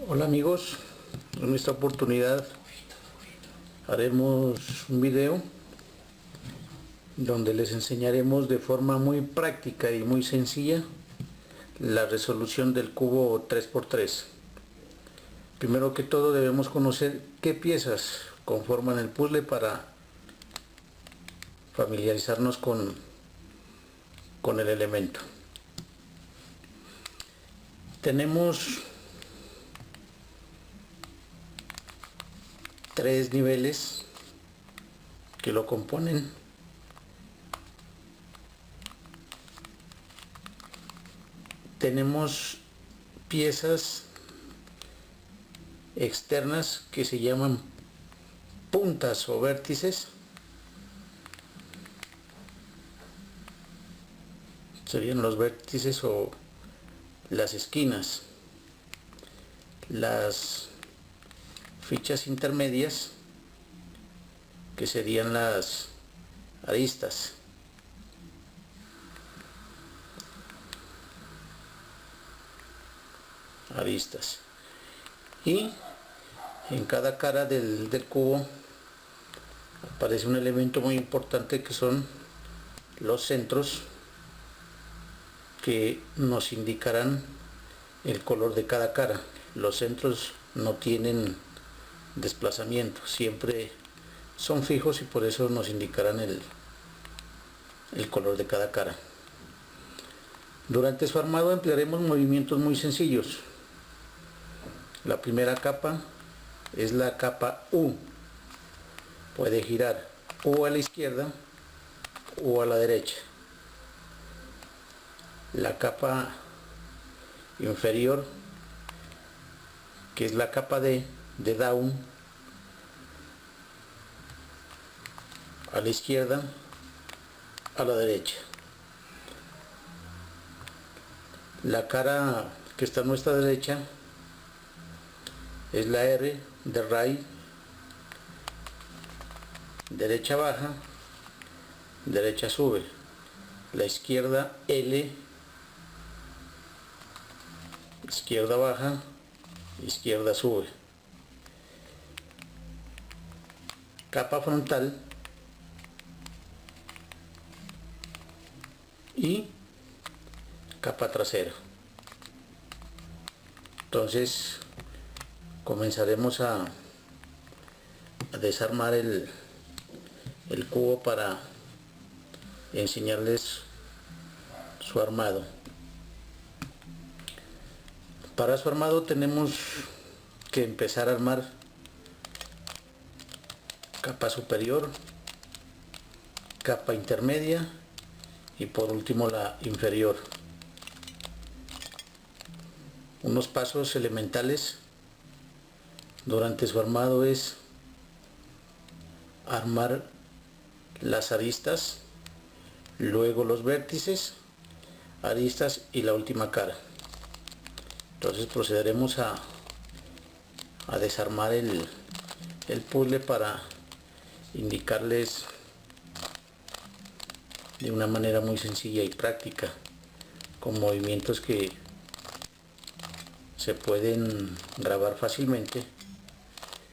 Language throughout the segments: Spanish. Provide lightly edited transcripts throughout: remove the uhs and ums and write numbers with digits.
Hola amigos, en esta oportunidad haremos un video donde les enseñaremos de forma muy práctica y muy sencilla la resolución del cubo 3×3. Primero que todo debemos conocer qué piezas conforman el puzzle para familiarizarnos con el elemento. Tenemos 3 niveles que lo componen. Tenemos piezas externas que se llaman puntas o vértices. Serían los vértices o las esquinas. Las fichas intermedias, que serían las aristas. Y en cada cara del cubo aparece un elemento muy importante que son los centros, que nos indicarán el color de cada cara. Los centros no tienen desplazamiento, siempre son fijos y por eso nos indicarán el color de cada cara. Durante su armado emplearemos movimientos muy sencillos. La primera capa es la capa U. Puede girar o a la izquierda o a la derecha. La capa inferior, que es la capa D de down, a la izquierda, a la derecha. La cara que está a nuestra derecha es la R de ray, derecha baja, derecha sube. La izquierda L, izquierda baja, izquierda sube. Capa frontal y capa trasera. Entonces comenzaremos a desarmar el cubo para enseñarles su armado. Para su armado tenemos que empezar a armar capa superior, capa intermedia y por último la inferior. Unos pasos elementales durante su armado es armar las aristas, luego los vértices, aristas y la última cara. Entonces procederemos a desarmar el puzzle para indicarles de una manera muy sencilla y práctica, con movimientos que se pueden grabar fácilmente,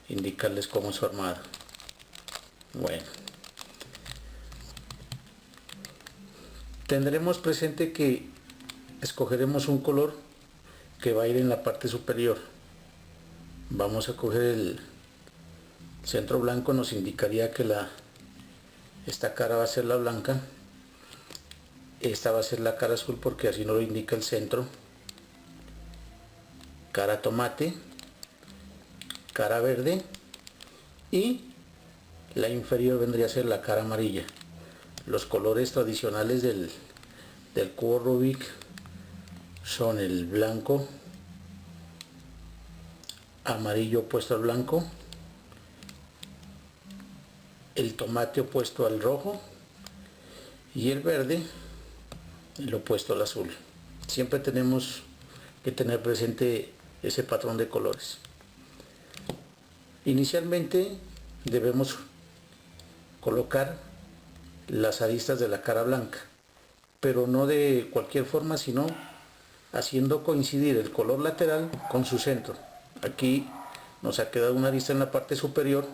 indicarles cómo es su armado. Bueno, tendremos presente que escogeremos un color que va a ir en la parte superior. Vamos a coger el centro blanco, nos indicaría que esta cara va a ser la blanca, esta va a ser la cara azul porque así nos lo indica el centro. Cara tomate, cara verde y la inferior vendría a ser la cara amarilla. Los colores tradicionales del cubo Rubik son el blanco, amarillo opuesto al blanco, el tomate opuesto al rojo y el verde el opuesto al azul. Siempre tenemos que tener presente ese patrón de colores. Inicialmente debemos colocar las aristas de la cara blanca, pero no de cualquier forma, sino haciendo coincidir el color lateral con su centro. Aquí nos ha quedado una arista en la parte superior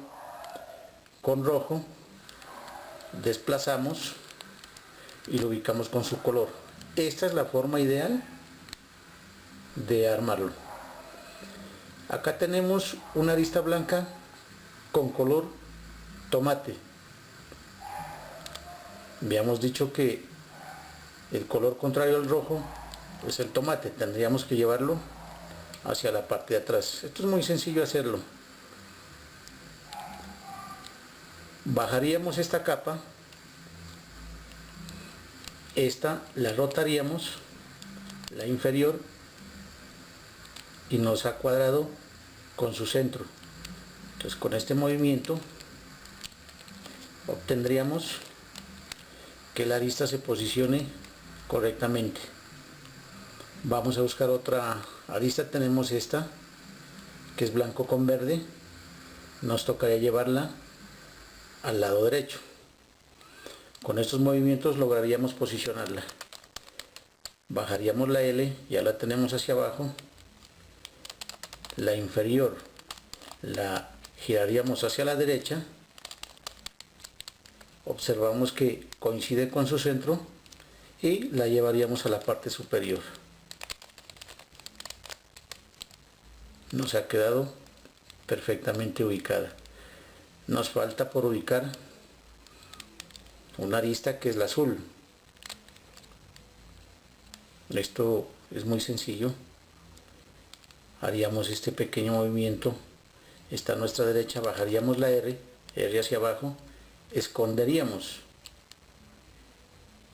con rojo, desplazamos y lo ubicamos con su color. Esta es la forma ideal de armarlo. Acá tenemos una arista blanca con color tomate. Habíamos dicho que el color contrario al rojo es el tomate. Tendríamos que llevarlo hacia la parte de atrás. Esto es muy sencillo hacerlo. Bajaríamos esta capa, esta la rotaríamos, la inferior, y nos ha cuadrado con su centro. Entonces con este movimiento obtendríamos que la arista se posicione correctamente. Vamos a buscar otra arista. Tenemos esta que es blanco con verde, nos tocaría llevarla al lado derecho. Con estos movimientos lograríamos posicionarla. Bajaríamos la L, ya la tenemos hacia abajo. La inferior la giraríamos hacia la derecha. Observamos que coincide con su centro y la llevaríamos a la parte superior. Nos ha quedado perfectamente ubicada. Nos falta por ubicar una arista que es la azul. Esto es muy sencillo. Haríamos este pequeño movimiento. Está a nuestra derecha, bajaríamos la R hacia abajo, esconderíamos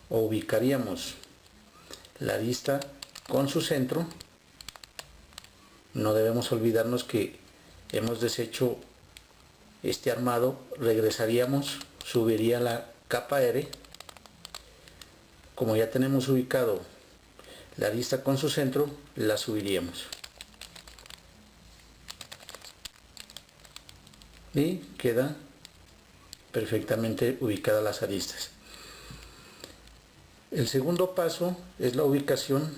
o ubicaríamos la arista con su centro. No debemos olvidarnos que hemos deshecho este armado, regresaríamos, subiría la capa R. Como ya tenemos ubicado la arista con su centro, la subiríamos y queda perfectamente ubicadas las aristas. El segundo paso es la ubicación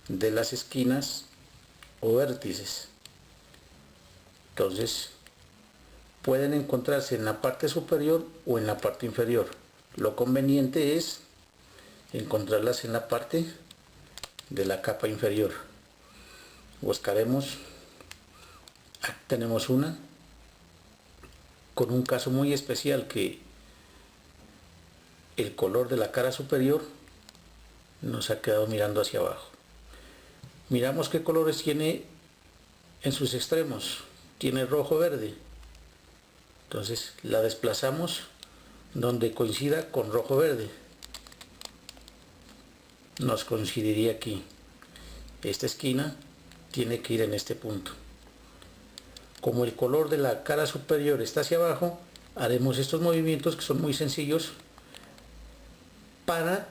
de las esquinas o vértices. Entonces pueden encontrarse en la parte superior o en la parte inferior. Lo conveniente es encontrarlas en la parte de la capa inferior. Buscaremos, aquí tenemos una con un caso muy especial, que el color de la cara superior nos ha quedado mirando hacia abajo. Miramos qué colores tiene en sus extremos. Tiene rojo verde. Entonces la desplazamos donde coincida con rojo verde. Nos coincidiría aquí. Esta esquina tiene que ir en este punto. Como el color de la cara superior está hacia abajo, haremos estos movimientos que son muy sencillos para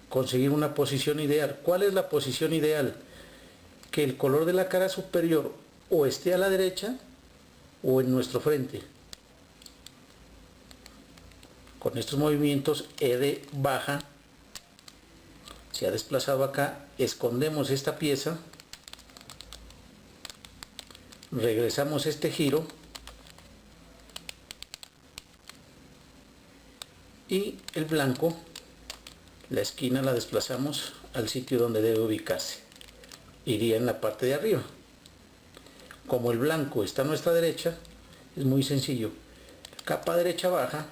conseguir una posición ideal. ¿Cuál es la posición ideal? Que el color de la cara superior o esté a la derecha o en nuestro frente. Con estos movimientos R baja, se ha desplazado acá, escondemos esta pieza, regresamos este giro y el blanco, la esquina la desplazamos al sitio donde debe ubicarse. Iría en la parte de arriba. Como el blanco está a nuestra derecha, es muy sencillo. Capa derecha baja,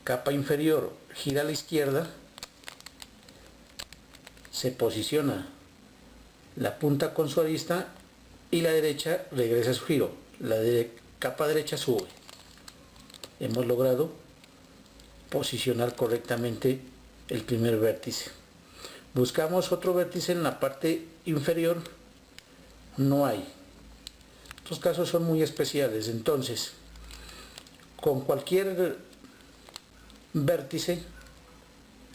capa inferior gira a la izquierda, se posiciona la punta con su arista y la derecha regresa a su giro. La de capa derecha sube. Hemos logrado posicionar correctamente el primer vértice. Buscamos otro vértice en la parte inferior. No hay. Estos casos son muy especiales. Entonces, con cualquier vértice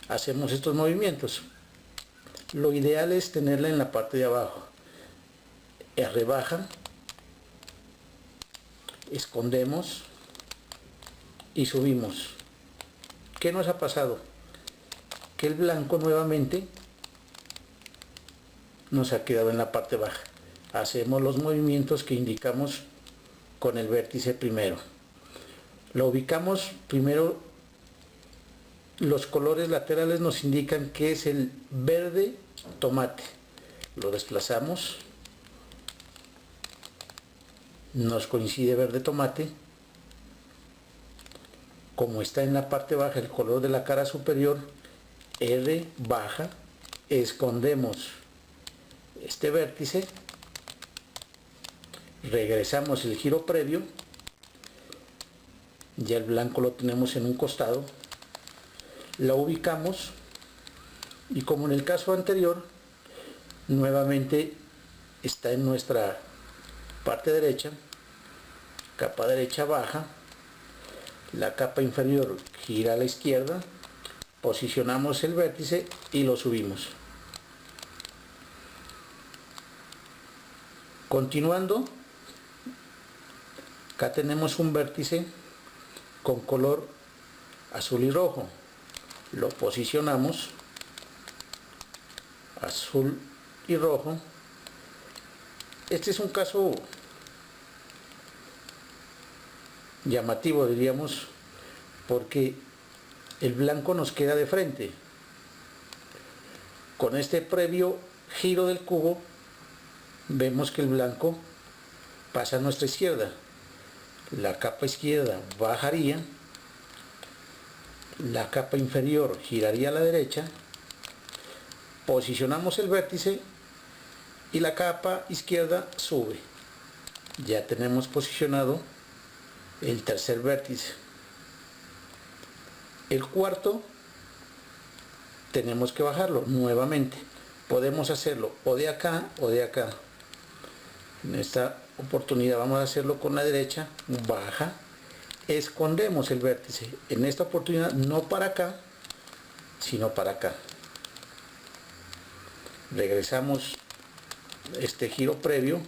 hacemos estos movimientos. Lo ideal es tenerla en la parte de abajo. R baja, escondemos y subimos. ¿Qué nos ha pasado? Que el blanco nuevamente nos ha quedado en la parte baja. Hacemos los movimientos que indicamos con el vértice primero. Lo ubicamos primero, los colores laterales nos indican que es el verde tomate. Lo desplazamos, nos coincide verde tomate. Como está en la parte baja el color de la cara superior, R baja, escondemos este vértice, regresamos el giro previo, ya el blanco lo tenemos en un costado, la ubicamos y como en el caso anterior, nuevamente está en nuestra parte derecha, capa derecha baja, la capa inferior gira a la izquierda, posicionamos el vértice y lo subimos. Continuando, acá tenemos un vértice con color azul y rojo. Lo posicionamos, azul y rojo. Este es un caso llamativo, diríamos, porque el blanco nos queda de frente. Con este previo giro del cubo vemos que el blanco pasa a nuestra izquierda. La capa izquierda bajaría, la capa inferior giraría a la derecha, posicionamos el vértice y la capa izquierda sube. Ya tenemos posicionado el tercer vértice. El cuarto tenemos que bajarlo nuevamente. Podemos hacerlo o de acá o de acá. En esta oportunidad vamos a hacerlo con la derecha, baja, escondemos el vértice. En esta oportunidad no para acá, sino para acá. Regresamos este giro previo,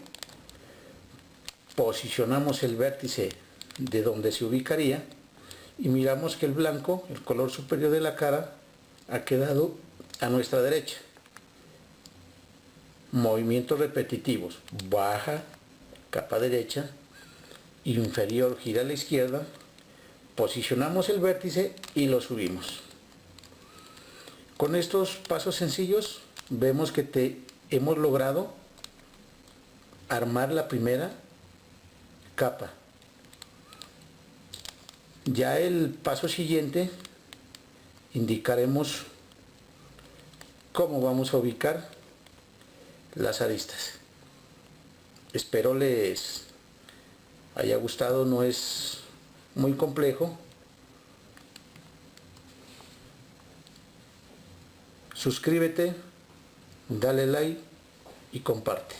posicionamos el vértice de donde se ubicaría y miramos que el blanco, el color superior de la cara, ha quedado a nuestra derecha. Movimientos repetitivos, baja, capa derecha, inferior gira a la izquierda, posicionamos el vértice y lo subimos. Con estos pasos sencillos vemos que hemos logrado armar la primera capa. Ya el paso siguiente indicaremos cómo vamos a ubicar las aristas. Espero les haya gustado, no es muy complejo. Suscríbete, dale like y comparte.